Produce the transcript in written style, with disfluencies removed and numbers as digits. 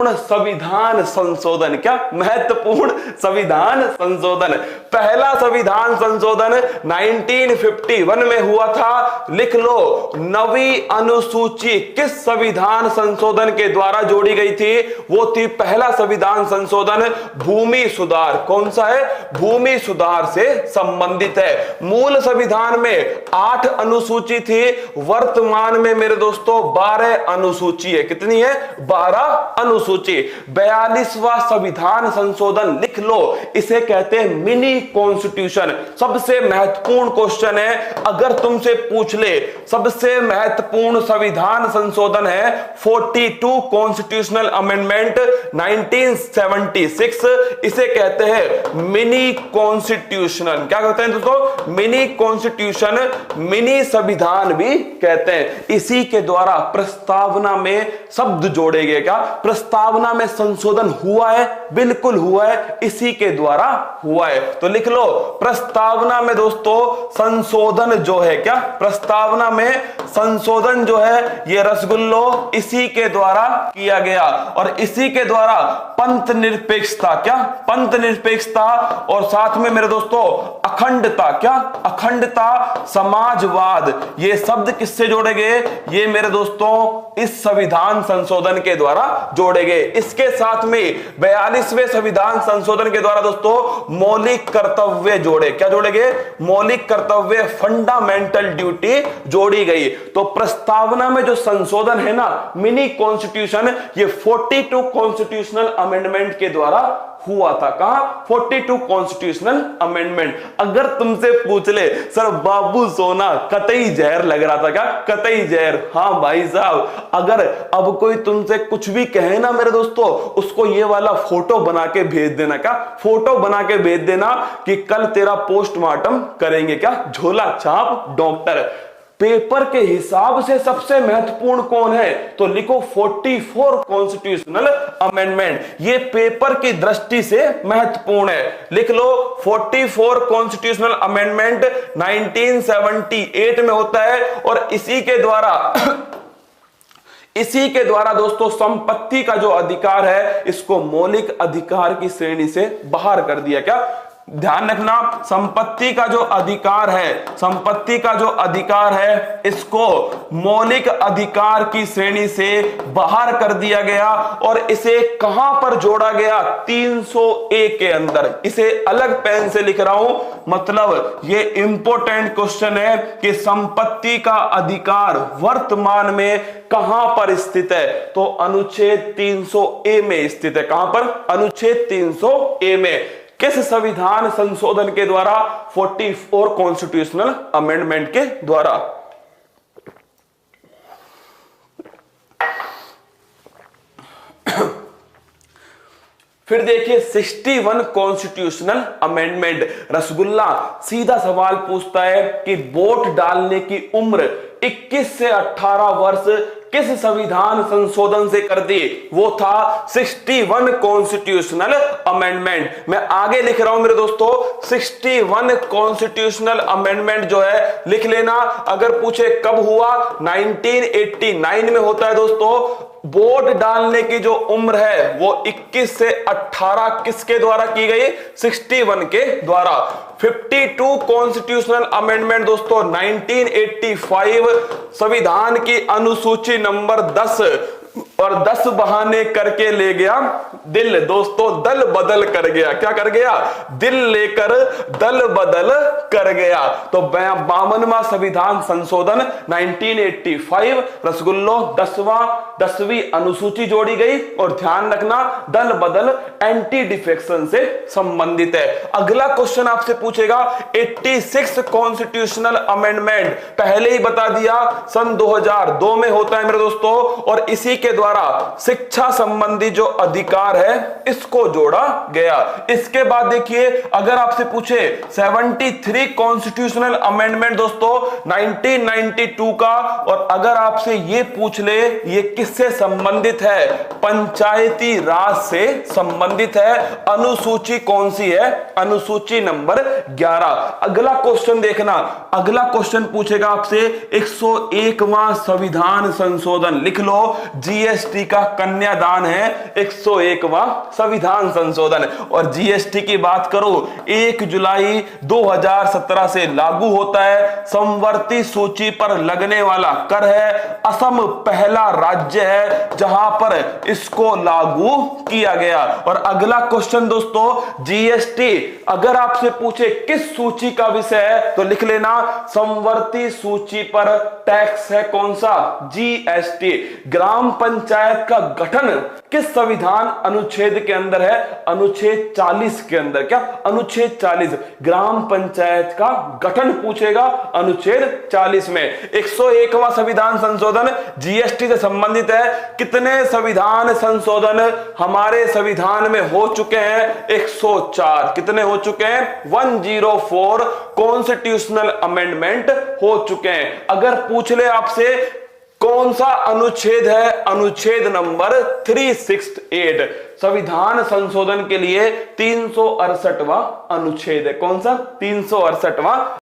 संविधान संशोधन, क्या महत्वपूर्ण संविधान संशोधन। पहला संविधान संशोधन 1951 में हुआ था। लिख लो, नवी अनुसूची किस संविधान संशोधन के द्वारा जोड़ी गई थी? वो थी पहला संविधान संशोधन भूमि सुधार। कौन सा है? भूमि सुधार से संबंधित है। मूल संविधान में 8 अनुसूची थी, वर्तमान में मेरे दोस्तों 12 अनुसूची है। कितनी है? 12 अनुसूची। 42वां संविधान संशोधन, लिख लो, इसे कहते हैं मिनी कॉन्स्टिट्यूशन। सबसे महत्वपूर्ण क्वेश्चन है, अगर तुमसे पूछ ले, सबसे महत्वपूर्ण संविधान संशोधन है 42 कॉन्स्टिट्यूशनल अमेंडमेंट 1976। इसे कहते हैं मिनी कॉन्स्टिट्यूशनल। क्या कहते हैं दोस्तों? मिनी कॉन्स्टिट्यूशन, मिनी संविधान भी कहते हैं। इसी के द्वारा प्रस्तावना में शब्द जोड़े गए। क्या प्रस्तावना में संशोधन हुआ है? बिल्कुल हुआ है, इसी के द्वारा हुआ है। तो लिख लो, प्रस्तावना में दोस्तों संशोधन जो है, क्या प्रस्तावना में संशोधन जो है ये रसगुल्लो इसी के द्वारा किया गया। और इसी के द्वारा पंथ निरपेक्षता, क्या पंथ निरपेक्षता, और साथ में मेरे दोस्तों अखंडता, क्या अखंडता, समाजवाद, ये शब्द किससे जोड़े गए? ये मेरे दोस्तों इस संविधान संशोधन के द्वारा जोड़े गए। इसके साथ में 42वें संविधान संशोधन के द्वारा दोस्तों मौलिक कर्तव्य जोड़े। क्या जोड़े गए? मौलिक कर्तव्य, फंडामेंटल ड्यूटी जोड़ी गई। तो प्रस्तावना में जो संशोधन है ना, मिनी कॉन्स्टिट्यूशन, ये 42 कॉन्स्टिट्यूशनल अमेंडमेंट के द्वारा हुआ था। कहां? 42 कॉन्स्टिट्यूशनल अमेंडमेंट। अगर तुमसे पूछ ले, सर बाबू सोना कतई जहर लग रहा था क्या? कतई जहर। हाँ भाई साहब, अगर अब कोई तुमसे कुछ भी कहे ना मेरे दोस्तों, उसको ये वाला फोटो बना के भेज देना। क्या फोटो बना के भेज देना कि कल तेरा पोस्टमार्टम करेंगे। क्या झोला छाप डॉक्टर। पेपर के हिसाब से सबसे महत्वपूर्ण कौन है? तो लिखो 44 कॉन्स्टिट्यूशनल अमेंडमेंट। ये पेपर की दृष्टि से महत्वपूर्ण है। लिख लो, 44 कॉन्स्टिट्यूशनल अमेंडमेंट 1978 में होता है। और इसी के द्वारा दोस्तों संपत्ति का जो अधिकार है, इसको मौलिक अधिकार की श्रेणी से बाहर कर दिया। क्या ध्यान रखना, संपत्ति का जो अधिकार है, संपत्ति का जो अधिकार है, इसको मौलिक अधिकार की श्रेणी से बाहर कर दिया गया। और इसे कहां पर जोड़ा गया? 300A के अंदर। इसे अलग पेन से लिख रहा हूं, मतलब ये इंपॉर्टेंट क्वेश्चन है कि संपत्ति का अधिकार वर्तमान में कहां पर स्थित है? तो अनुच्छेद 300A में स्थित है। कहां पर? अनुच्छेद 300A में। किस संविधान संशोधन के द्वारा? 44 कॉन्स्टिट्यूशनल अमेंडमेंट के द्वारा। फिर देखिए 61 कॉन्स्टिट्यूशनल अमेंडमेंट। रसगुल्ला सीधा सवाल पूछता है कि वोट डालने की उम्र 21 से 18 वर्ष किस संविधान संशोधन से कर दी? वो था 61 कॉन्स्टिट्यूशनल अमेंडमेंट। मैं आगे लिख रहा हूं मेरे दोस्तों, 61 कॉन्स्टिट्यूशनल अमेंडमेंट जो है लिख लेना। अगर पूछे कब हुआ? 1989 में होता है दोस्तों। वोट डालने की जो उम्र है वो 21 से 18 किसके द्वारा की गई? 61 के द्वारा। 52 कॉन्स्टिट्यूशनल अमेंडमेंट दोस्तों 1985 संविधान की अनुसूची नंबर 10 और 10 बहाने करके ले गया दिल। दोस्तों दल बदल कर गया। क्या कर गया? दिल लेकर दल बदल कर गया। तो 52वां संविधान संशोधन 1985, रसगुल्लो 10वीं अनुसूची जोड़ी गई। और ध्यान रखना, दल बदल एंटी डिफेक्शन से संबंधित है। अगला क्वेश्चन आपसे पूछेगा 86 कॉन्स्टिट्यूशनल अमेंडमेंट। पहले ही बता दिया सन 2002 में होता है मेरे दोस्तों। और इसी के द्वारा शिक्षा संबंधी जो अधिकार है इसको जोड़ा गया। इसके बाद देखिए, अगर आपसे पूछे 73 कॉन्स्टिट्यूशनल अमेंडमेंट दोस्तों 1992 का, और अगर आपसे ये पूछ ले ये किससे संबंधित है? पंचायती राज से संबंधित है। अनुसूची कौन सी है? अनुसूची नंबर 11। अगला क्वेश्चन देखना, अगला क्वेश्चन पूछेगा आपसे 101वां संविधान संशोधन। लिख लो, जीएस जीएसटी का कन्यादान है 101वां संविधान संशोधन। और जीएसटी की बात करो 1 जुलाई 2017 से लागू होता है। समवर्ती सूची पर लगने वाला कर है। असम पहला राज्य है जहां पर इसको लागू किया गया। और अगला क्वेश्चन दोस्तों, जीएसटी अगर आपसे पूछे किस सूची का विषय है तो लिख लेना समवर्ती सूची पर टैक्स है कौन सा, जीएसटी। ग्राम पंचायत का गठन किस संविधान अनुच्छेद के अंदर है, अनुच्छेद 40 के अंदर। क्या अनुच्छेद 40, ग्राम पंचायत का गठन पूछेगा अनुच्छेद 40 में। 101वां संविधान संशोधन जीएसटी से संबंधित है। कितने संविधान संशोधन हमारे संविधान में हो चुके हैं, 104। कितने हो चुके हैं, 104 कॉन्स्टिट्यूशनल अमेंडमेंट हो चुके हैं। अगर पूछ ले आपसे कौन सा अनुच्छेद है, अनुच्छेद नंबर 368 संविधान संशोधन के लिए 368वां अनुच्छेद है। कौन सा, 368वां